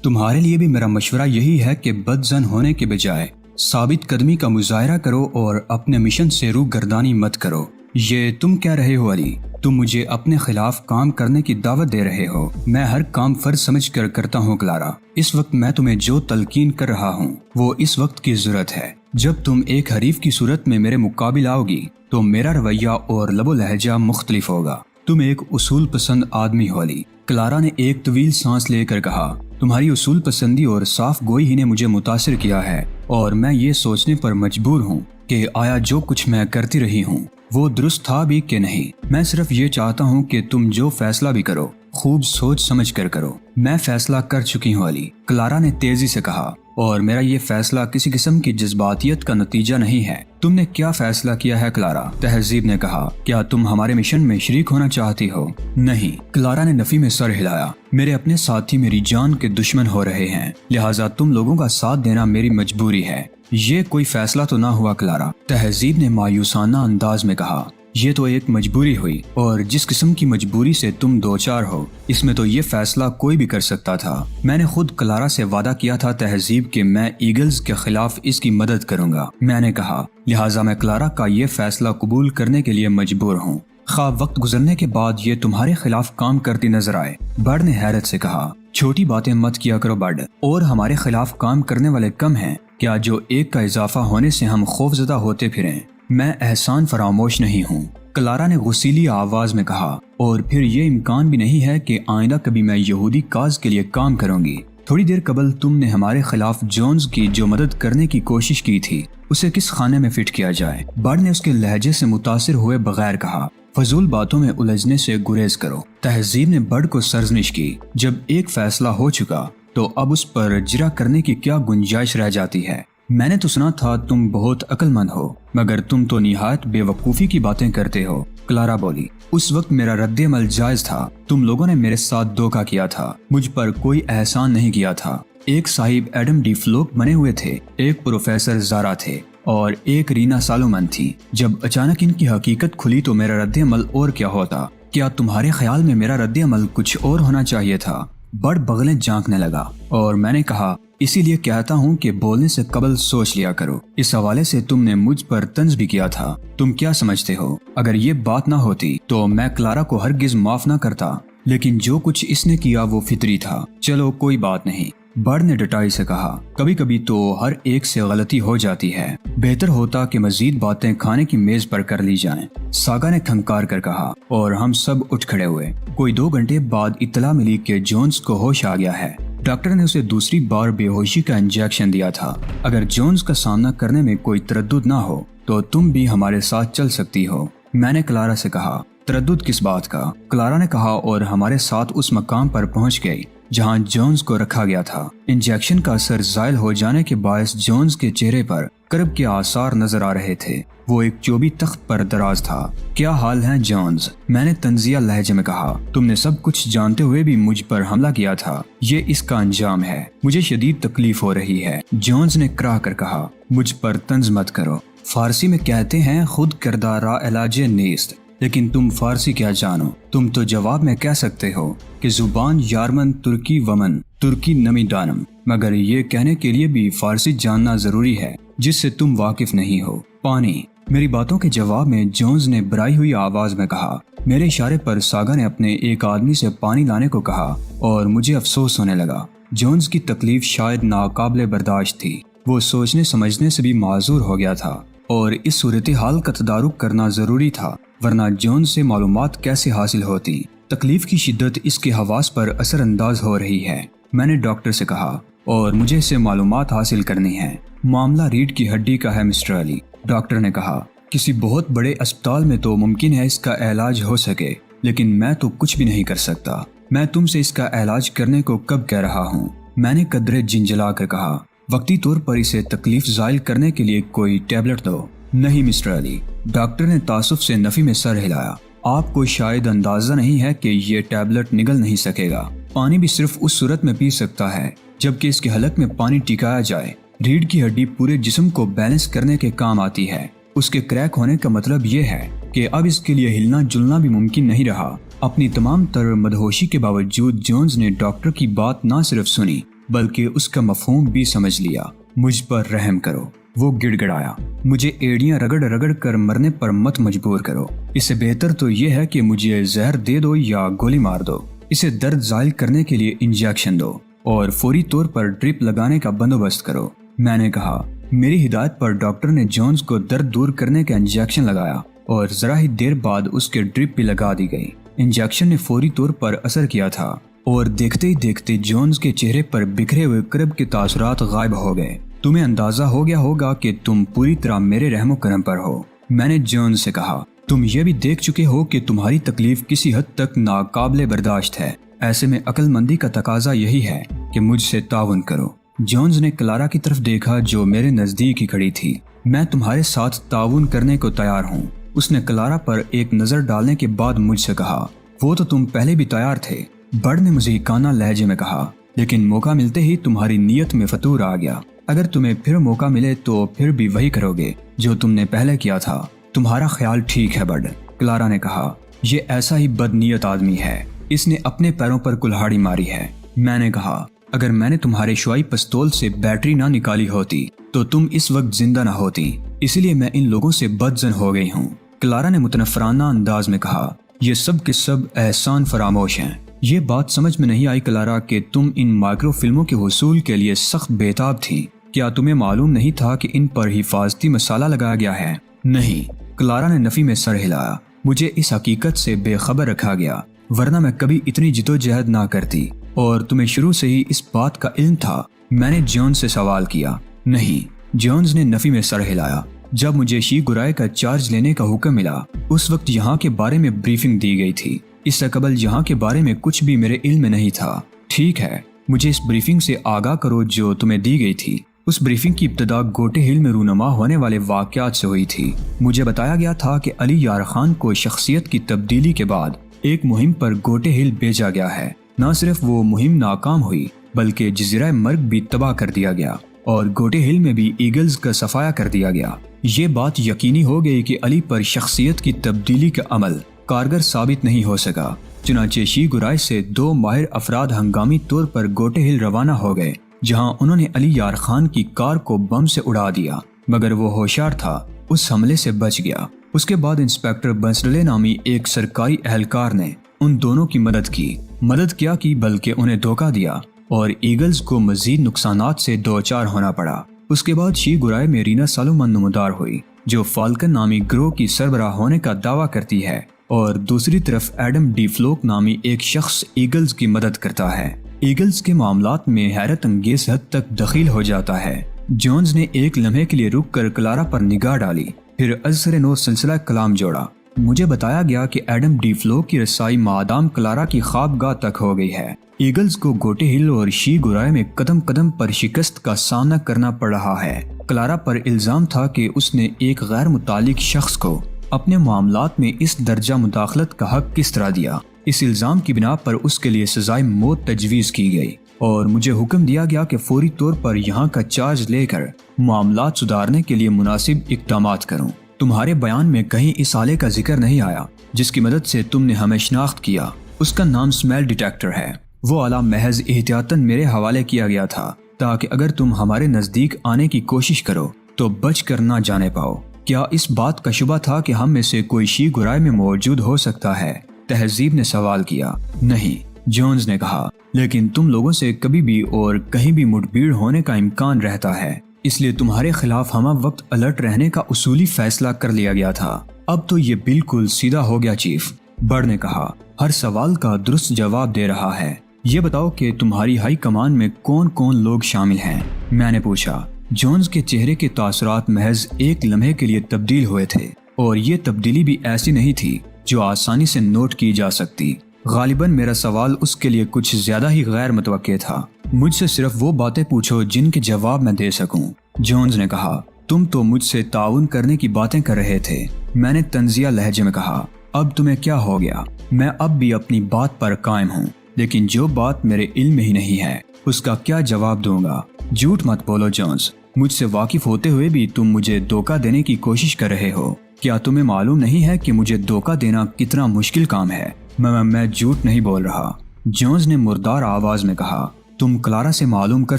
تمہارے لیے بھی میرا مشورہ یہی ہے کہ بدظن ہونے کے بجائے ثابت قدمی کا مظاہرہ کرو اور اپنے مشن سے روح گردانی مت کرو۔ یہ تم کہہ رہے ہو علی؟ تم مجھے اپنے خلاف کام کرنے کی دعوت دے رہے ہو؟ میں ہر کام فرض سمجھ کر کرتا ہوں کلارا۔ اس وقت میں تمہیں جو تلقین کر رہا ہوں وہ اس وقت کی ضرورت ہے۔ جب تم ایک حریف کی صورت میں میرے مقابل آؤ گی تو میرا رویہ اور لب و لہجہ مختلف ہوگا۔ تم ایک اصول پسند آدمی ہو علی۔ کلارا نے ایک طویل سانس لے کر کہا، تمہاری اصول پسندی اور صاف گوئی ہی نے مجھے متاثر کیا ہے، اور میں یہ سوچنے پر مجبور ہوں کہ آیا جو کچھ میں کرتی رہی ہوں وہ درست تھا بھی کہ نہیں۔ میں صرف یہ چاہتا ہوں کہ تم جو فیصلہ بھی کرو خوب سوچ سمجھ کر کرو۔ میں فیصلہ کر چکی ہوں علی، کلارا نے تیزی سے کہا، اور میرا یہ فیصلہ کسی قسم کی جذباتیت کا نتیجہ نہیں ہے۔ تم نے کیا فیصلہ کیا ہے کلارا؟ تہذیب نے کہا، کیا تم ہمارے مشن میں شریک ہونا چاہتی ہو؟ نہیں، کلارا نے نفی میں سر ہلایا۔ میرے اپنے ساتھی میری جان کے دشمن ہو رہے ہیں، لہٰذا تم لوگوں کا ساتھ دینا میری مجبوری ہے۔ یہ کوئی فیصلہ تو نہ ہوا کلارا، تہذیب نے مایوسانہ انداز میں کہا۔ یہ تو ایک مجبوری ہوئی، اور جس قسم کی مجبوری سے تم دوچار ہو اس میں تو یہ فیصلہ کوئی بھی کر سکتا تھا۔ میں نے خود کلارا سے وعدہ کیا تھا تہذیب کہ میں ایگلز کے خلاف اس کی مدد کروں گا، میں نے کہا، لہٰذا میں کلارا کا یہ فیصلہ قبول کرنے کے لیے مجبور ہوں، خواہ وقت گزرنے کے بعد یہ تمہارے خلاف کام کرتی نظر آئے۔ برڈ نے حیرت سے کہا، چھوٹی باتیں مت کیا کرو برڈ، اور ہمارے خلاف کام کرنے والے کم ہیں کیا جو ایک کا اضافہ ہونے سے ہم خوفزدہ ہوتے پھریں؟ میں احسان فراموش نہیں ہوں، کلارا نے غصیلی آواز میں کہا، اور پھر یہ امکان بھی نہیں ہے کہ آئندہ کبھی میں یہودی کاز کے لیے کام کروں گی۔ تھوڑی دیر قبل تم نے ہمارے خلاف جونز کی جو مدد کرنے کی کوشش کی تھی اسے کس خانے میں فٹ کیا جائے؟ برڈ نے اس کے لہجے سے متاثر ہوئے بغیر کہا، فضول باتوں میں الجھنے سے گریز کرو۔ تہذیب نے برڈ کو سرزنش کی، جب ایک فیصلہ ہو چکا تو اب اس پر جرا کرنے کی کیا گنجائش رہ جاتی ہے؟ میں نے تو سنا تھا تم بہت عقل مند ہو، مگر تم تو نہایت بے وقوفی کی باتیں کرتے ہو، کلارا بولی۔ اس وقت میرا رد عمل جائز تھا، تم لوگوں نے میرے ساتھ دھوکہ کیا تھا، مجھ پر کوئی احسان نہیں کیا تھا۔ ایک صاحب ایڈم ڈی فلوک بنے ہوئے تھے، ایک پروفیسر زارا تھے، اور ایک رینا سالومن تھی۔ جب اچانک ان کی حقیقت کھلی تو میرا رد عمل اور کیا ہوتا؟ کیا تمہارے خیال میں میرا رد عمل کچھ اور ہونا چاہیے تھا؟ بڑ بغلیں جھانکنے لگا، اور میں نے کہا، اسی لیے کہتا ہوں کہ بولنے سے قبل سوچ لیا کرو۔ اس حوالے سے تم نے مجھ پر طنز بھی کیا تھا۔ تم کیا سمجھتے ہو اگر یہ بات نہ ہوتی تو میں کلارا کو ہرگز معاف نہ کرتا، لیکن جو کچھ اس نے کیا وہ فطری تھا۔ چلو کوئی بات نہیں، برڈ نے ڈٹائی سے کہا، کبھی کبھی تو ہر ایک سے غلطی ہو جاتی ہے، بہتر ہوتا کہ مزید باتیں کھانے کی میز پر کر لی جائیں۔ ساگا نے کھنکار کر کہا، اور ہم سب اٹھ کھڑے ہوئے۔ کوئی 2 گھنٹے بعد اطلاع ملی کہ جونز کو ہوش آ گیا ہے۔ ڈاکٹر نے اسے دوسری بار بے ہوشی کا انجیکشن دیا تھا۔ اگر جونز کا سامنا کرنے میں کوئی تردد نہ ہو تو تم بھی ہمارے ساتھ چل سکتی ہو، میں نے کلارا سے کہا۔ تردد کس بات کا؟ کلارا نے کہا، اور ہمارے ساتھ اس مقام پر پہنچ گئی جہاں جونز کو رکھا گیا تھا۔ انجیکشن کا اثر زائل ہو جانے کے باعث جونز کے چہرے پر کرب کے آثار نظر آ رہے تھے۔ وہ ایک چوبی تخت پر دراز تھا۔ کیا حال ہے جونز؟ میں نے طنزیہ لہجے میں کہا، تم نے سب کچھ جانتے ہوئے بھی مجھ پر حملہ کیا تھا، یہ اس کا انجام ہے۔ مجھے شدید تکلیف ہو رہی ہے، جونز نے کراہ کر کہا۔ مجھ پر طنز مت کرو، فارسی میں کہتے ہیں خود کردہ را علاج نیست، لیکن تم فارسی کیا جانو؟ تم تو جواب میں کہہ سکتے ہو کہ زبان یارمن ترکی ومن ترکی نمی دانم، مگر یہ کہنے کے لیے بھی فارسی جاننا ضروری ہے جس سے تم واقف نہیں ہو۔ پانی۔ میری باتوں کے جواب میں جونز نے برائی ہوئی آواز میں کہا۔ میرے اشارے پر ساگا نے اپنے ایک آدمی سے پانی لانے کو کہا، اور مجھے افسوس ہونے لگا۔ جونز کی تکلیف شاید ناقابل برداشت تھی، وہ سوچنے سمجھنے سے بھی معذور ہو گیا تھا، اور اس صورتحال کا تدارک کرنا ضروری تھا، ورنہ جونز سے معلومات کیسے حاصل ہوتی؟ تکلیف کی شدت اس کے حواس پر اثر انداز ہو رہی ہے، میں نے ڈاکٹر سے کہا، اور مجھے اس سے معلومات حاصل کرنی ہے۔ معاملہ ریڑھ کی ہڈی کا ہے مسٹر علی، ڈاکٹر نے کہا۔ کسی بہت بڑے اسپتال میں تو ممکن ہے اس کا علاج ہو سکے، لیکن میں تو کچھ بھی نہیں کر سکتا۔ میں تم سے اس کا علاج کرنے کو کب کہہ رہا ہوں؟ میں نے قدرے جنجلا کر کہا، وقتی طور پر اسے تکلیف زائل کرنے کے لیے کوئی ٹیبلٹ دو۔ نہیں مسٹر علی، ڈاکٹر نے تعصب سے نفی میں سر ہلایا۔ آپ کو شاید اندازہ نہیں ہے کہ یہ ٹیبلٹ نگل نہیں سکے گا۔ پانی بھی صرف اس صورت میں پی سکتا ہے جبکہ اس کے حلق میں پانی ٹکایا جائے۔ ریڑھ کی ہڈی پورے جسم کو بیلنس کرنے کے کام آتی ہے۔ اس کے کریک ہونے کا مطلب یہ ہے کہ اب اس کے لیے ہلنا جلنا بھی ممکن نہیں رہا۔ اپنی تمام تر مدہوشی کے باوجود جونز نے ڈاکٹر کی بات نہ صرف سنی بلکہ اس کا مفہوم بھی سمجھ لیا۔ مجھ پر رحم کرو۔ وہ گڑ گڑایا، مجھے ایڑیاں رگڑ رگڑ کر مرنے پر مت مجبور کرو۔ اس سے بہتر تو یہ ہے کہ مجھے زہر دے دو یا گولی مار دو۔ اسے درد زائل کرنے کے لیے انجیکشن دو اور فوری طور پر ڈرپ لگانے کا بندوبست کرو۔ میں نے کہا۔ میری ہدایت پر ڈاکٹر نے جونز کو درد دور کرنے کا انجیکشن لگایا اور ذرا ہی دیر بعد اس کے ڈرپ بھی لگا دی گئی۔ انجیکشن نے فوری طور پر اثر کیا تھا اور دیکھتے ہی دیکھتے جونز کے چہرے پر بکھرے ہوئے کرب کے تاثرات غائب ہو گئے۔ تمہیں اندازہ ہو گیا ہوگا کہ تم پوری طرح میرے رحم و کرم پر ہو، میں نے جونز سے کہا۔ تم یہ بھی دیکھ چکے ہو کہ تمہاری تکلیف کسی حد تک ناقابل برداشت ہے، ایسے میں عقل مندی کا تقاضا یہی ہے کہ مجھ سے تعاون کرو۔ جونز نے کلارا کی طرف دیکھا جو میرے نزدیک ہی کھڑی تھی۔ میں تمہارے ساتھ تعاون کرنے کو تیار ہوں، اس نے کلارا پر ایک نظر ڈالنے کے بعد مجھ سے کہا۔ وہ تو تم پہلے بھی تیار تھے، بڑ نے مضحکانہ لہجے میں کہا، لیکن موقع ملتے ہی تمہاری نیت میں فتور آ گیا۔ اگر تمہیں پھر موقع ملے تو پھر بھی وہی کرو گے جو تم نے پہلے کیا تھا۔ تمہارا خیال ٹھیک ہے بڑ، کلارا نے کہا۔ یہ ایسا ہی بد نیت آدمی ہے، اس نے اپنے پیروں پر کلہاڑی ماری ہے۔ میں نے کہا، اگر میں نے تمہارے شوائی پستول سے بیٹری نہ نکالی ہوتی تو تم اس وقت زندہ نہ ہوتی، اس لیے میں ان لوگوں سے بدظن ہو گئی ہوں، کلارا نے متنفرانہ انداز میں کہا۔ یہ سب کے سب احسان فراموش ہیں۔ یہ بات سمجھ میں نہیں آئی کلارا کہ تم ان مائکرو فلموں کے حصول کے لیے سخت بےتاب تھی۔ کیا تمہیں معلوم نہیں تھا کہ ان پر حفاظتی مسالہ لگایا گیا ہے؟ نہیں، کلارا نے نفی میں سر ہلایا۔ مجھے اس حقیقت سے بے خبر رکھا گیا، ورنہ میں کبھی اتنی جدوجہد نہ کرتی۔ اور تمہیں شروع سے ہی اس بات کا علم تھا؟ میں نے جونز سے سوال کیا۔ نہیں، جونز نے نفی میں سر ہلایا۔ جب مجھے شی گرائے کا چارج لینے کا حکم ملا اس وقت یہاں کے بارے میں بریفنگ دی گئی تھی، اس سے قبل یہاں کے بارے میں کچھ بھی میرے علم میں نہیں تھا۔ ٹھیک ہے، مجھے اس بریفنگ سے آگاہ کرو جو تمہیں دی گئی تھی۔ اس بریفنگ کی ابتدا گوٹے ہل میں رونما ہونے والے واقعات سے ہوئی تھی۔ مجھے بتایا گیا تھا کہ علی یار خان کو شخصیت کی تبدیلی کے بعد ایک مہم پر گوٹے ہل بھیجا گیا ہے۔ نہ صرف وہ مہم ناکام ہوئی بلکہ جزیرہ مرگ بھی تباہ کر دیا گیا اور گوٹے ہل میں بھی ایگلز کا صفایا کر دیا گیا۔ یہ بات یقینی ہو گئی کہ علی پر شخصیت کی تبدیلی کا عمل کارگر ثابت نہیں ہو سکا۔ چنانچہ شی گرائے سے 2 ماہر افراد ہنگامی طور پر گوٹے ہل روانہ ہو گئے، جہاں انہوں نے علی یار خان کی کار کو بم سے اڑا دیا، مگر وہ ہوشیار تھا، اس حملے سے بچ گیا۔ اس کے بعد انسپیکٹر بنسلے نامی ایک سرکاری اہلکار نے ان دونوں کی مدد کیا کی بلکہ انہیں دھوکہ دیا اور ایگلز کو مزید نقصانات سے دوچار ہونا پڑا۔ اس کے بعد شی گرائے میں رینا سالومن نمودار ہوئی جو فالکن نامی گروہ کی سربراہ ہونے کا دعویٰ کرتی ہے، اور دوسری طرف ایڈم ڈی فلوک نامی ایک شخص ایگلز کی مدد کرتا ہے۔ ایگلز کے معاملات میں حیرت انگیز حد تک دخیل ہو جاتا ہے۔ جونز نے ایک لمحے کے لیے رک کر کلارا پر نگاہ ڈالی، پھر ازسر نو سلسلہ کلام جوڑا۔ مجھے بتایا گیا کہ ایڈم ڈی فلوک کی رسائی مادام کلارا کی خوابگاہ تک ہو گئی ہے۔ ایگلز کو گوٹے ہل اور شی گرائے میں قدم قدم پر شکست کا سامنا کرنا پڑ رہا ہے۔ کلارا پر الزام تھا کہ اس نے ایک غیر متعلق شخص کو اپنے معاملات میں اس درجہ مداخلت کا حق کس طرح دیا۔ اس الزام کی بنا پر اس کے لیے سزائے موت تجویز کی گئی اور مجھے حکم دیا گیا کہ فوری طور پر یہاں کا چارج لے کر معاملات سدھارنے کے لیے مناسب اقدامات کروں۔ تمہارے بیان میں کہیں اس آلے کا ذکر نہیں آیا جس کی مدد سے تم نے ہمیں شناخت کیا۔ اس کا نام سمیل ڈیٹیکٹر ہے۔ وہ آلہ محض احتیاطاً میرے حوالے کیا گیا تھا تاکہ اگر تم ہمارے نزدیک آنے کی کوشش کرو تو بچ کر نہ جانے پاؤ۔ کیا اس بات کا شبہ تھا کہ ہم میں سے کوئی شی گرائے میں موجود ہو سکتا ہے؟ تہذیب نے سوال کیا۔ نہیں، جونز نے کہا، لیکن تم لوگوں سے کبھی بھی اور کہیں بھی مٹبھیڑ ہونے کا امکان رہتا ہے، اس لیے تمہارے خلاف ہمہ وقت الرٹ رہنے کا اصولی فیصلہ کر لیا گیا تھا۔ اب تو یہ بالکل سیدھا ہو گیا چیف، بڑ نے کہا، ہر سوال کا درست جواب دے رہا ہے۔ یہ بتاؤ کہ تمہاری ہائی کمان میں کون کون لوگ شامل ہیں؟ میں نے پوچھا۔ جونز کے چہرے کے تاثرات محض ایک لمحے کے لیے تبدیل ہوئے تھے، اور یہ تبدیلی بھی ایسی نہیں تھی جو آسانی سے نوٹ کی جا سکتی۔ غالباً میرا سوال اس کے لیے کچھ زیادہ ہی غیر متوقع تھا۔ مجھ سے صرف وہ باتیں پوچھو جن کے جواب میں دے سکوں، جونز نے کہا۔ تم تو مجھ سے تعاون کرنے کی باتیں کر رہے تھے، میں نے طنزیہ لہجے میں کہا۔ اب تمہیں کیا ہو گیا؟ میں اب بھی اپنی بات پر قائم ہوں، لیکن جو بات میرے علم میں ہی نہیں ہے اس کا کیا جواب دوں گا؟ جھوٹ مت بولو جونز، مجھ سے واقف ہوتے ہوئے بھی تم مجھے دھوکہ دینے کی کوشش کر رہے ہو۔ کیا تمہیں معلوم نہیں ہے کہ مجھے دھوکہ دینا کتنا مشکل کام ہے؟ میں جھوٹ نہیں بول رہا، جونز نے مردار آواز میں کہا۔ تم کلارا سے معلوم کر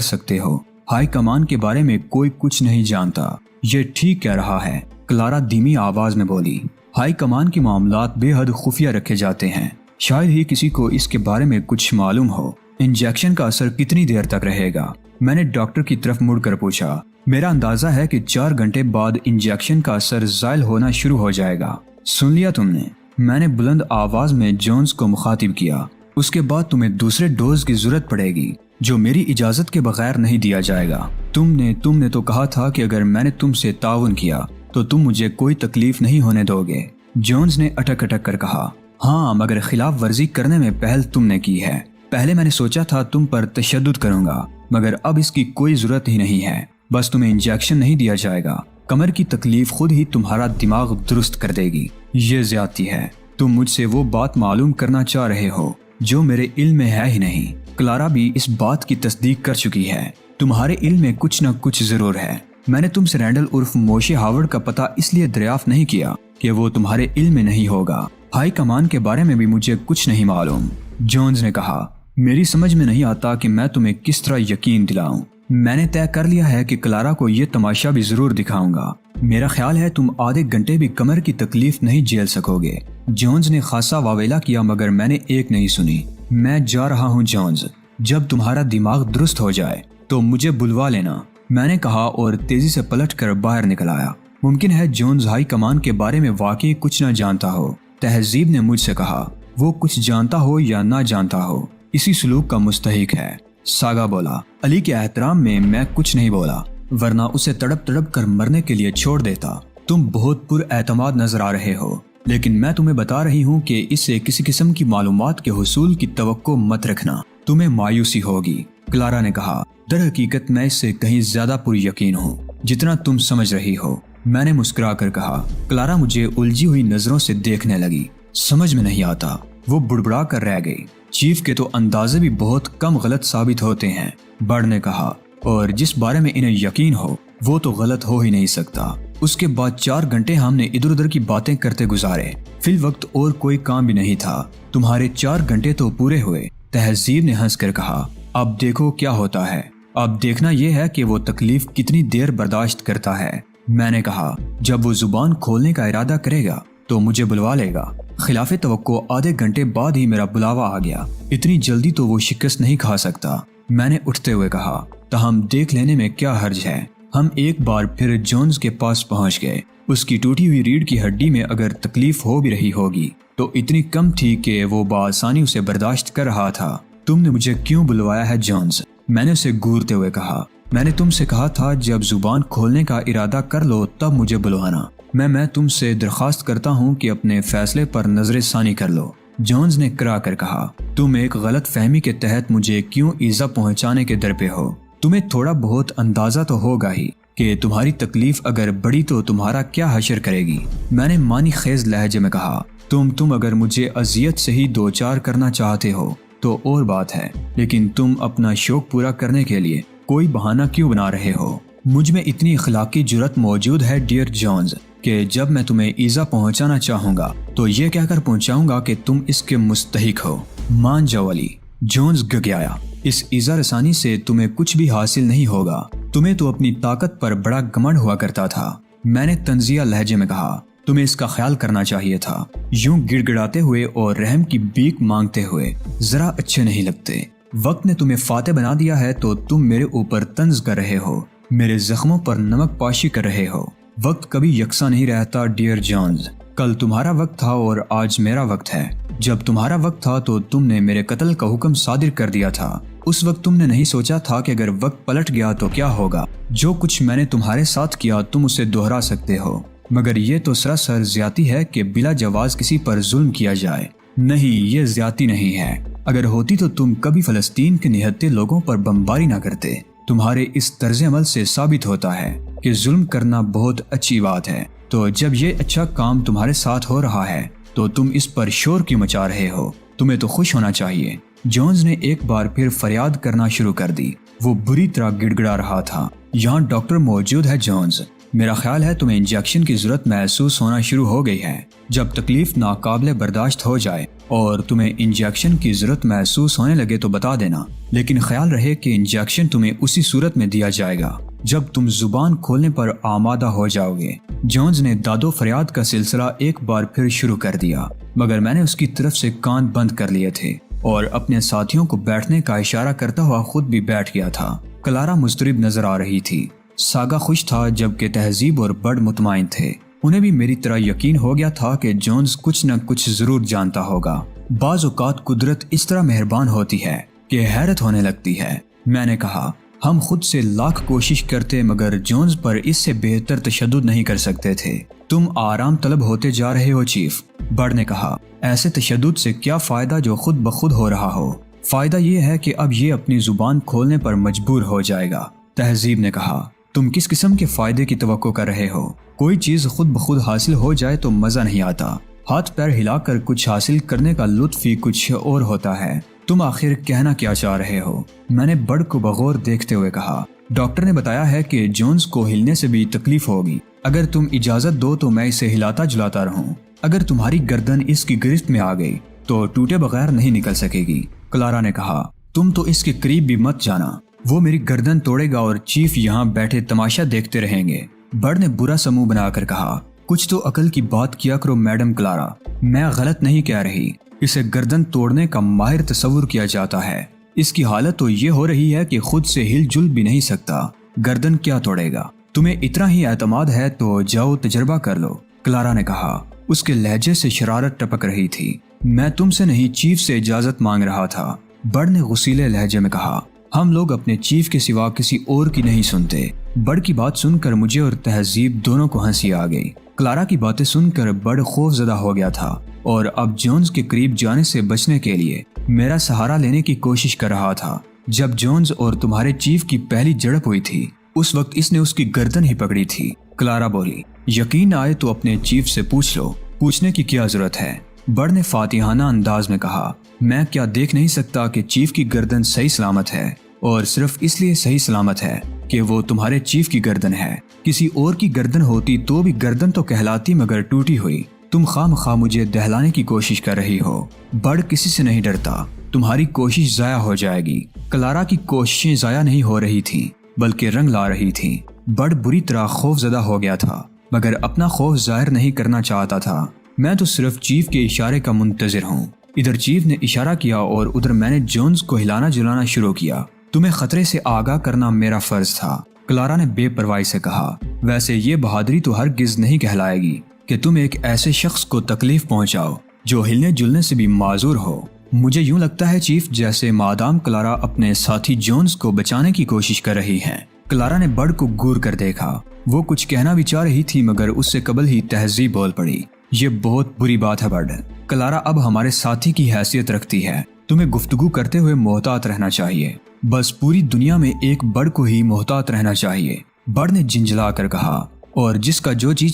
سکتے ہو، ہائی کمان کے بارے میں کوئی کچھ نہیں جانتا۔ یہ ٹھیک کہہ رہا ہے، کلارا دھیمی آواز میں بولی۔ ہائی کمان کے معاملات بے حد خفیہ رکھے جاتے ہیں، شاید ہی کسی کو اس کے بارے میں کچھ معلوم ہو۔ انجیکشن کا اثر کتنی دیر تک رہے گا؟ میں نے ڈاکٹر کی طرف مڑ کر پوچھا۔ میرا اندازہ ہے کہ 4 گھنٹے بعد انجیکشن کا اثر زائل ہونا شروع ہو جائے گا۔ سن لیا تم نے؟ میں نے بلند آواز میں جونز کو مخاطب کیا۔ اس کے بعد تمہیں دوسرے ڈوز کی ضرورت پڑے گی، جو میری اجازت کے بغیر نہیں دیا جائے گا۔ تم نے تو کہا تھا کہ اگر میں نے تم سے تعاون کیا تو تم مجھے کوئی تکلیف نہیں ہونے دو گے۔ جونز نے اٹک اٹک کر کہا، ہاں مگر خلاف ورزی کرنے میں پہل تم نے کی ہے۔ پہلے میں نے سوچا تھا تم پر تشدد کروں گا، مگر اب اس کی کوئی ضرورت ہی نہیں ہے۔ بس تمہیں انجیکشن نہیں دیا جائے گا، کمر کی تکلیف خود ہی تمہارا دماغ درست کر دے گی۔ یہ زیادتی ہے، تم مجھ سے وہ بات معلوم کرنا چاہ رہے ہو جو میرے علم میں ہے ہی نہیں۔ کلارا بھی اس بات کی تصدیق کر چکی ہے، تمہارے علم میں کچھ نہ کچھ ضرور ہے۔ میں نے تم سے رینڈل عرف موشے ہاورڈ کا پتہ اس لیے دریافت نہیں کیا کہ وہ تمہارے علم میں نہیں ہوگا۔ ہائی کمان کے بارے میں بھی مجھے کچھ نہیں معلوم، جونز نے کہا۔ میری سمجھ میں نہیں آتا کہ میں تمہیں کس طرح یقین دلاؤں۔ میں نے طے کر لیا ہے کہ کلارا کو یہ تماشا بھی ضرور دکھاؤں گا۔ میرا خیال ہے تم آدھے گھنٹے بھی کمر کی تکلیف نہیں جھیل سکو گے۔ جونز نے خاصا واویلا کیا مگر میں نے ایک نہیں سنی۔ میں جا رہا ہوں جونز، جب تمہارا دماغ درست ہو جائے تو مجھے بلوا لینا، میں نے کہا اور تیزی سے پلٹ کر باہر نکل آیا۔ ممکن ہے جونز ہائی کمان کے بارے میں واقعی کچھ نہ جانتا ہو۔ تہذیب نے مجھ سے کہا، وہ کچھ جانتا ہو یا نہ جانتا ہو، اسی سلوک کا مستحق ہے۔ ساگا بولا۔ علی کے احترام میں کچھ نہیں بولا، ورنہ اسے تڑپ تڑپ کر مرنے کے لیے چھوڑ دیتا۔ تم بہت پر اعتماد نظر آ رہے ہو، لیکن میں تمہیں بتا رہی ہوں کہ اس سے کسی قسم کی معلومات کے حصول کی توقع مت رکھنا، تمہیں مایوسی ہوگی۔ کلارا نے کہا، در حقیقت میں اس سے کہیں زیادہ پر یقین ہوں جتنا تم سمجھ رہی ہو۔ میں نے مسکرا کر کہا۔ کلارا مجھے الجھی ہوئی نظروں سے دیکھنے لگی۔ سمجھ میں نہیں آتا، وہ بڑبڑا کر رہ گئی۔ چیف کے تو اندازے بھی بہت کم غلط ثابت ہوتے ہیں، بڑ نے کہا، اور جس بارے میں انہیں یقین ہو وہ تو غلط ہو ہی نہیں سکتا۔ اس کے بعد 4 گھنٹے ہم نے ادھر ادھر کی باتیں کرتے گزارے۔ فی الوقت اور کوئی کام بھی نہیں تھا۔ تمہارے 4 گھنٹے تو پورے ہوئے، تہذیب نے ہنس کر کہا۔ اب دیکھو کیا ہوتا ہے۔ اب دیکھنا یہ ہے کہ وہ تکلیف کتنی دیر برداشت کرتا ہے۔ میں نے کہا، جب وہ زبان کھولنے کا ارادہ کرے گا تو مجھے بلوا لے گا۔ خلاف توقع آدھے گھنٹے بعد ہی میرا بلاوا آ گیا۔ اتنی جلدی تو وہ شکست نہیں کھا سکتا، میں نے اٹھتے ہوئے کہا۔ تاہم دیکھ لینے میں کیا حرج ہے۔ ہم ایک بار پھر جونز کے پاس پہنچ گئے۔ اس کی ٹوٹی ہوئی ریڑھ کی ہڈی میں اگر تکلیف ہو بھی رہی ہوگی تو اتنی کم تھی کہ وہ بآسانی اسے برداشت کر رہا تھا۔ تم نے مجھے کیوں بلوایا ہے جونز؟ میں نے اسے گورتے ہوئے کہا۔ میں نے تم سے کہا تھا جب زبان کھولنے کا ارادہ کر لو تب مجھے بلوانا۔ میں تم سے درخواست کرتا ہوں کہ اپنے فیصلے پر نظر ثانی کر لو، جونز نے کرا کر کہا۔ تم ایک غلط فہمی کے تحت مجھے کیوں ایذا پہنچانے کے در پہ ہو؟ تمہیں تھوڑا بہت اندازہ تو ہوگا ہی کہ تمہاری تکلیف اگر بڑی تو تمہارا کیا حشر کرے گی۔ میں نے معنی خیز لہجے میں کہا، تم اگر مجھے اذیت سے ہی دوچار کرنا چاہتے ہو تو اور بات ہے، لیکن تم اپنا شوق پورا کرنے کے لیے کوئی بہانہ کیوں بنا رہے ہو؟ مجھ میں اتنی اخلاقی جرت موجود ہے ڈیئر جونز کہ جب میں تمہیں ایذا پہنچانا چاہوں گا تو یہ کہہ کر پہنچاؤں گا کہ تم اس کے مستحق ہو۔ مان جاؤ علی، جونز گگیایا، اس ایذا رسانی سے تمہیں کچھ بھی حاصل نہیں ہوگا۔ تمہیں تو اپنی طاقت پر بڑا گھمنڈ ہوا کرتا تھا۔ میں نے تنزیہ لہجے میں کہا، تمہیں اس کا خیال کرنا چاہیے تھا۔ یوں گڑ گڑاتے ہوئے اور رحم کی بھیک مانگتے ہوئے ذرا اچھے نہیں لگتے۔ وقت نے تمہیں فاتح بنا دیا ہے تو تم میرے اوپر طنز کر رہے ہو، میرے زخموں پر نمک پاشی کر رہے ہو۔ وقت کبھی یکساں نہیں رہتا ڈیئر جونز، کل تمہارا وقت تھا اور آج میرا وقت ہے۔ جب تمہارا وقت تھا تو تم نے میرے قتل کا حکم صادر کر دیا تھا۔ اس وقت تم نے نہیں سوچا تھا کہ اگر وقت پلٹ گیا تو کیا ہوگا۔ جو کچھ میں نے تمہارے ساتھ کیا تم اسے دوہرا سکتے ہو، مگر یہ تو سراسر زیادتی ہے کہ بلا جواز کسی پر ظلم کیا جائے۔ نہیں، یہ زیادتی نہیں ہے۔ اگر ہوتی تو تم کبھی فلسطین کے نہتے لوگوں پر بمباری نہ کرتے۔ تمہارے اس طرز عمل سے ثابت ہوتا ہے کہ ظلم کرنا بہت اچھی بات ہے۔ تو جب یہ اچھا کام تمہارے ساتھ ہو رہا ہے تو تم اس پر شور کیوں مچا رہے ہو؟ تمہیں تو خوش ہونا چاہیے۔ جونز نے ایک بار پھر فریاد کرنا شروع کر دی۔ وہ بری طرح گڑ گڑا رہا تھا۔ یہاں ڈاکٹر موجود ہے جونز، میرا خیال ہے تمہیں انجیکشن کی ضرورت محسوس ہونا شروع ہو گئی ہے۔ جب تکلیف ناقابل برداشت ہو جائے اور تمہیں انجیکشن کی ضرورت محسوس ہونے لگے تو بتا دینا، لیکن خیال رہے کہ انجیکشن تمہیں اسی صورت میں دیا جائے گا جب تم زبان کھولنے پر آمادہ ہو جاؤ گے۔ جونز نے داد و فریاد کا سلسلہ ایک بار پھر شروع کر دیا، مگر میں نے اس کی طرف سے کان بند کر لیے تھے اور اپنے ساتھیوں کو بیٹھنے کا اشارہ کرتا ہوا خود بھی بیٹھ گیا تھا۔ کلارا مضطرب نظر آ رہی تھی، ساگا خوش تھا جبکہ تہذیب اور بڑ مطمئن تھے۔ انہیں بھی میری طرح یقین ہو گیا تھا کہ جونز کچھ نہ کچھ ضرور جانتا ہوگا۔ بعض اوقات قدرت اس طرح مہربان ہوتی ہے کہ حیرت ہونے لگتی ہے۔ میں نے کہا، ہم خود سے لاکھ کوشش کرتے مگر جونز پر اس سے بہتر تشدد نہیں کر سکتے تھے۔ تم آرام طلب ہوتے جا رہے ہو چیف، بڑ نے کہا۔ ایسے تشدد سے کیا فائدہ جو خود بخود ہو رہا ہو؟ فائدہ یہ ہے کہ اب یہ اپنی زبان کھولنے پر مجبور ہو جائے گا، تہذیب نے کہا۔ تم کس قسم کے فائدے کی توقع کر رہے ہو؟ کوئی چیز خود بخود حاصل ہو جائے تو مزہ نہیں آتا، ہاتھ پیر ہلا کر کچھ حاصل کرنے کا لطف ہی کچھ اور ہوتا ہے۔ تم آخر کہنا کیا چاہ رہے ہو؟ میں نے بڑ کو بغور دیکھتے ہوئے کہا۔ ڈاکٹر نے بتایا ہے کہ جونز کو ہلنے سے بھی تکلیف ہوگی۔ اگر تم اجازت دو تو میں اسے ہلاتا جلاتا رہوں۔ اگر تمہاری گردن اس کی گرفت میں آ گئی تو ٹوٹے بغیر نہیں نکل سکے گی، کلارا نے کہا۔ تم تو اس کے قریب بھی مت جانا، وہ میری گردن توڑے گا اور چیف یہاں بیٹھے تماشا دیکھتے رہیں گے، بڑ نے برا سا منہ بنا کر کہا۔ کچھ تو عقل کی بات کیا کرو میڈم کلارا، میں غلط نہیں کہہ رہی۔ اسے گردن توڑنے کا ماہر تصور کیا جاتا ہے، اس کی حالت تو یہ ہو رہی ہے کہ خود سے ہل جل بھی نہیں سکتا، گردن کیا توڑے گا؟ تمہیں اتنا ہی اعتماد ہے تو جاؤ تجربہ کر لو، کلارا نے کہا۔ اس کے لہجے سے شرارت ٹپک رہی تھی۔ میں تم سے نہیں چیف سے اجازت مانگ رہا تھا، بڑ نے غصیلے لہجے میں کہا۔ ہم لوگ اپنے چیف کے سوا کسی اور کی نہیں سنتے۔ بڑ کی بات سن کر مجھے اور تہذیب دونوں کو ہنسی آ گئی۔ کلارا کی باتیں سن کر بڑ خوف زدہ ہو گیا تھا اور اب جونز کے قریب جانے سے بچنے کے لیے میرا سہارا لینے کی کوشش کر رہا تھا۔ جب جونز اور تمہارے چیف کی پہلی جھڑپ ہوئی تھی اس وقت اس نے اس کی گردن ہی پکڑی تھی، کلارا بولی۔ یقین آئے تو اپنے چیف سے پوچھ لو، پوچھنے کی کیا ضرورت ہے، بڑ نے فاتحانہ انداز میں کہا۔ میں کیا دیکھ نہیں سکتا کہ چیف کی گردن صحیح سلامت ہے، اور صرف اس لیے صحیح سلامت ہے کہ وہ تمہارے چیف کی گردن ہے۔ کسی اور کی گردن ہوتی تو بھی گردن تو کہلاتی مگر ٹوٹی ہوئی۔ تم خواہ مخواہ مجھے دہلانے کی کوشش کر رہی ہو۔ بڑ کسی سے نہیں ڈرتا، تمہاری کوشش ضائع ہو جائے گی۔ کلارا کی کوششیں ضائع نہیں ہو رہی تھیں بلکہ رنگ لا رہی تھیں۔ بڑ بری طرح خوف زدہ ہو گیا تھا مگر اپنا خوف ظاہر نہیں کرنا چاہتا تھا۔ میں تو صرف چیف کے اشارے کا منتظر ہوں۔ ادھر چیف نے اشارہ کیا اور ادھر میں نے جونز کو ہلانا جلانا شروع کیا۔ تمہیں خطرے سے آگاہ کرنا میرا فرض تھا، کلارا نے بے پرواہی سے کہا۔ ویسے یہ بہادری تو ہرگز نہیں کہلائے گی کہ تم ایک ایسے شخص کو تکلیف پہنچاؤ جو ہلنے جلنے سے بھی معذور ہو۔ مجھے یوں لگتا ہے چیف جیسے مادام کلارا اپنے ساتھی جونز کو بچانے کی کوشش کر رہی ہیں۔ کلارا نے بڑ کو گور کر دیکھا۔ وہ کچھ کہنا بھی چاہ رہی تھی مگر اس سے قبل ہی تہذیب بول پڑی۔ یہ بہت بری بات ہے بڑ، کلارا اب ہمارے ساتھی کی حیثیت رکھتی ہے، تمہیں گفتگو کرتے ہوئے محتاط رہنا چاہیے۔ بس پوری دنیا میں ایک بڑ کو ہی محتاط رہنا چاہیے، بڑ نے جھنجھلا کر کہا۔ اور جس کا جو جی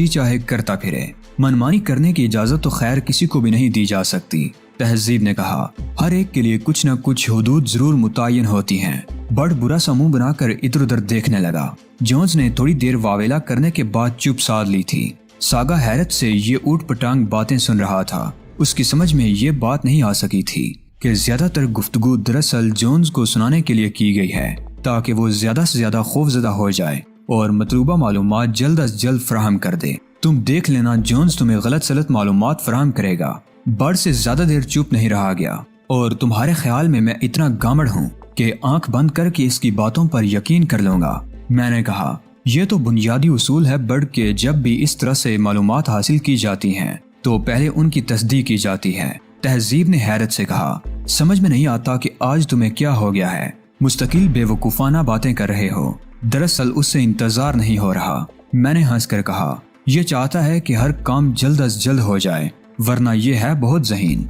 چاہے کرتا پھرے، منمانی کرنے کی اجازت تو خیر کسی کو بھی نہیں دی جا سکتی، تہذیب نے کہا۔ ہر ایک کے لیے کچھ نہ کچھ حدود ضرور متعین ہوتی ہیں۔ بڑ برا سا منہ بنا کر ادھر ادھر دیکھنے لگا۔ جونز نے تھوڑی دیر واویلا کرنے کے بعد چپ سادھ لی تھی۔ ساگا حیرت سے یہ اوٹ پٹانگ باتیں سن رہا تھا۔ اس کی سمجھ میں یہ بات نہیں آ سکی تھی کہ زیادہ تر گفتگو دراصل جونز کو سنانے کے لیے کی گئی ہے تاکہ وہ زیادہ سے زیادہ خوف زدہ ہو جائے اور مطلوبہ معلومات جلد از جلد فراہم کر دے۔ تم دیکھ لینا جونز تمہیں غلط سلط معلومات فراہم کرے گا۔ بڑ سے زیادہ دیر چپ نہیں رہا گیا۔ اور تمہارے خیال میں اتنا گامڑ ہوں کہ آنکھ بند کر کے اس کی باتوں پر یقین کر لوں گا؟ میں نے کہا، یہ تو بنیادی اصول ہے بڑ کے جب بھی اس طرح سے معلومات حاصل کی جاتی ہیں تو پہلے ان کی تصدیق کی جاتی ہے، تہذیب نے حیرت سے کہا۔ سمجھ میں نہیں آتا کہ آج تمہیں کیا ہو گیا ہے، مستقل بے وقوفانہ باتیں کر رہے ہو۔ دراصل اس سے انتظار نہیں ہو رہا، میں نے ہنس کر کہا۔ یہ چاہتا ہے کہ ہر کام جلد از جلد ہو جائے ورنہ یہ ہے بہت ذہین۔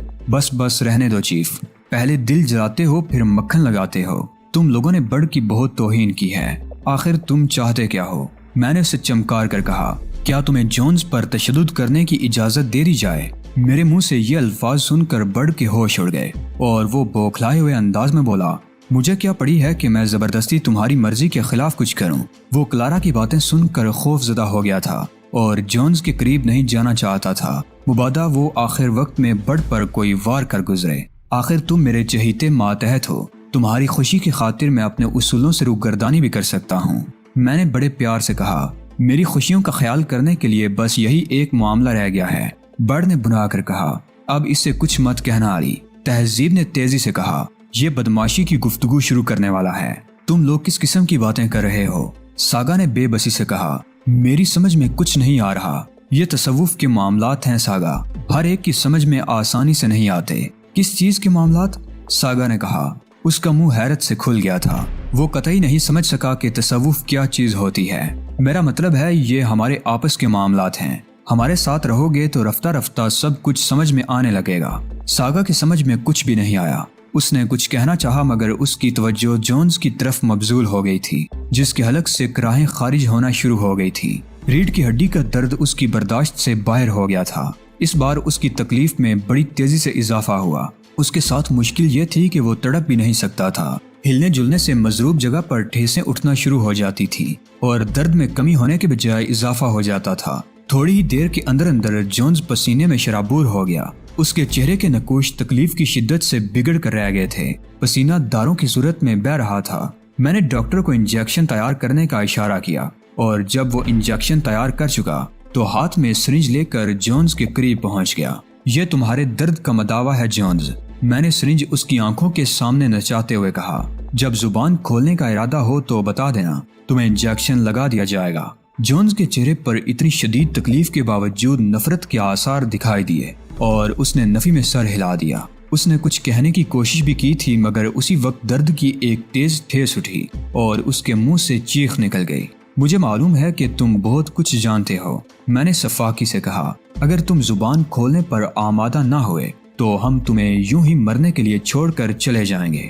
بس رہنے دو چیف، پہلے دل جلاتے ہو پھر مکھن لگاتے ہو۔ تم لوگوں نے بڑ کی بہت توہین کی ہے، آخر تم چاہتے کیا ہو؟ میں نے اسے چمکار کر کہا۔ کیا تمہیں جونز پر تشدد کرنے کی اجازت دے دی جائے؟ میرے منہ سے یہ الفاظ سن کر بڑ کے ہوش اڑ گئے اور وہ بوکھلائے ہوئے انداز میں بولا، مجھے کیا پڑی ہے کہ میں زبردستی تمہاری مرضی کے خلاف کچھ کروں۔ وہ کلارا کی باتیں سن کر خوف زدہ ہو گیا تھا اور جونز کے قریب نہیں جانا چاہتا تھا، مبادا وہ آخر وقت میں بڑھ پر کوئی وار کر گزرے۔ آخر تم میرے چہیتے ماتحت ہو، تمہاری خوشی کی خاطر میں اپنے اصولوں سے روگردانی بھی کر سکتا ہوں۔ میں نے بڑے پیار سے کہا، میری خوشیوں کا خیال کرنے کے لیے بس یہی ایک معاملہ رہ گیا ہے۔ برڈ نے بنا کر کہا، اب اس سے کچھ مت کہنا علی۔ تہذیب نے تیزی سے کہا، یہ بدماشی کی گفتگو شروع کرنے والا ہے، تم لوگ کس قسم کی باتیں کر رہے ہو؟ ساگا نے بے بسی سے کہا، میری سمجھ میں کچھ نہیں آ رہا، یہ تصوف کے معاملات ہیں ساگا، ہر ایک کی سمجھ میں آسانی سے نہیں آتے۔ کس چیز کے معاملات؟ ساگا نے کہا۔ اس کا منہ حیرت سے کھل گیا تھا، وہ قطعی نہیں سمجھ سکا کہ تصوف کیا چیز ہوتی ہے۔ میرا مطلب ہے یہ ہمارے آپس کے معاملات ہیں، ہمارے ساتھ رہو گے تو رفتہ رفتہ سب کچھ سمجھ میں آنے لگے گا۔ ساگا کی سمجھ میں کچھ بھی نہیں آیا، اس نے کچھ کہنا چاہا مگر اس کی توجہ جونز کی طرف مبذول ہو گئی تھی، جس کے حلق سے کراہیں خارج ہونا شروع ہو گئی تھی۔ ریڑھ کی ہڈی کا درد اس کی برداشت سے باہر ہو گیا تھا۔ اس بار اس کی تکلیف میں بڑی تیزی سے اضافہ ہوا۔ اس کے ساتھ مشکل یہ تھی کہ وہ تڑپ بھی نہیں سکتا تھا۔ ہلنے جلنے سے مضروب جگہ پر ٹھیسیں اٹھنا شروع ہو جاتی تھی اور درد میں کمی ہونے کے بجائے اضافہ ہو جاتا تھا۔ تھوڑی ہی دیر کے اندر اندر جونز پسینے میں شرابور ہو گیا۔ اس کے چہرے کے نقوش تکلیف کی شدت سے بگڑ کر رہ گئے تھے، پسینہ داروں کی صورت میں بہہ رہا تھا۔ میں نے ڈاکٹر کو انجیکشن تیار کرنے کا اشارہ کیا اور جب وہ انجیکشن تیار کر چکا تو ہاتھ میں سرنج لے کر جونز کے قریب پہنچ گیا۔ یہ تمہارے درد کا مداوا ہے جونز، میں نے سرنج اس کی آنکھوں کے سامنے نچاتے ہوئے کہا۔ جب زبان کھولنے کا ارادہ ہو تو بتا دینا، تمہیں انجیکشن لگا دیا جائے گا۔ جونز کے چہرے پر اتنی شدید تکلیف کے باوجود نفرت کے آثار دکھائی دیے اور اس نے نفی میں سر ہلا دیا۔ اس نے کچھ کہنے کی کوشش بھی کی تھی مگر اسی وقت درد کی ایک تیز ٹھیس اٹھی اور اس کے منہ سے چیخ نکل گئی۔ مجھے معلوم ہے کہ تم بہت کچھ جانتے ہو، میں نے سفاکی سے کہا۔ اگر تم زبان کھولنے پر آمادہ نہ ہوئے تو ہم تمہیں یوں ہی مرنے کے لیے چھوڑ کر چلے جائیں گے۔